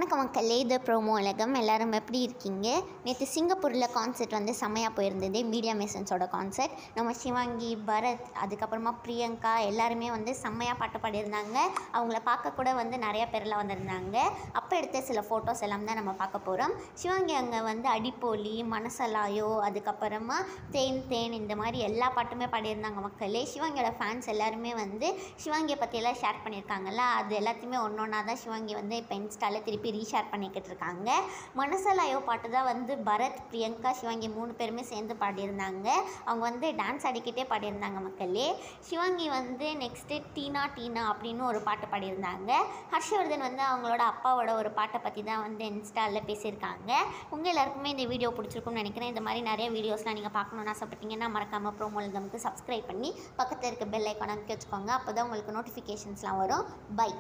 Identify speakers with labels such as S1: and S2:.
S1: வணக்கம் மக்களே, இது ப்ரோமோ உலகம். எல்லோரும் எப்படி இருக்கீங்க? நேற்று சிங்கப்பூரில் கான்சர்ட் வந்து செம்மையாக போயிருந்தது. மீடியா மேசன்ஸோட கான்சர்ட். நம்ம சிவாங்கி, பரத், அதுக்கப்புறமா பிரியங்கா எல்லாருமே வந்து செம்மையாக பாட்டு பாடியிருந்தாங்க. அவங்கள பார்க்க கூட வந்து நிறையா பேரெலாம் வந்திருந்தாங்க. அப்போ எடுத்த சில ஃபோட்டோஸ் எல்லாம் தான் நம்ம பார்க்க போகிறோம். சிவாங்கி அங்கே வந்து அடிப்போலி, மனசலாயோ, அதுக்கப்புறமா தேன் தேன் இந்த மாதிரி எல்லா பாட்டுமே பாடியிருந்தாங்க மக்களே. சிவாங்கியோட ஃபேன்ஸ் எல்லாருமே வந்து சிவாங்கியை பற்றியெல்லாம் ஷேர் பண்ணியிருக்காங்கல்ல, அது எல்லாத்தையுமே ஒன்றா தான் சிவாங்கி வந்து இப்போ இன்ஸ்டாவில் திருப்பி ரீஷேர் பண்ணிக்கிட்டு இருக்காங்க. மனசலாயோ பாட்டு தான் வந்து பரத், பிரியங்கா, சிவாங்கி 3 பேருமே சேர்ந்து பாடியிருந்தாங்க. அவங்க வந்து டான்ஸ் ஆடிக்கிட்டே பாடியிருந்தாங்க மக்களே. சிவாங்கி வந்து நெக்ஸ்ட்டு டீனா டீனா அப்படின்னு ஒரு பாட்டு பாடியிருந்தாங்க. ஹர்ஷவர்தன் வந்து அவங்களோட அப்பாவோட ஒரு பாட்டை பற்றி தான் வந்து இன்ஸ்டாவில் பேசியிருக்காங்க. உங்கள் எல்லாருக்குமே இந்த வீடியோ பிடிச்சிருக்கும்னு நினைக்கிறேன். இந்த மாதிரி நிறைய வீடியோஸ்லாம் நீங்கள் பார்க்கணுன்னு ஆசைப்பட்டீங்கன்னா மறக்காமல் ப்ரோமோ உலகம்க்கு சப்ஸ்கிரைப் பண்ணி பக்கத்தில் இருக்க பெல் ஐக்கான் அமைக்க வச்சுக்கோங்க. அப்போ தான் உங்களுக்கு நோட்டிஃபிகேஷன்ஸ்லாம் வரும். பை.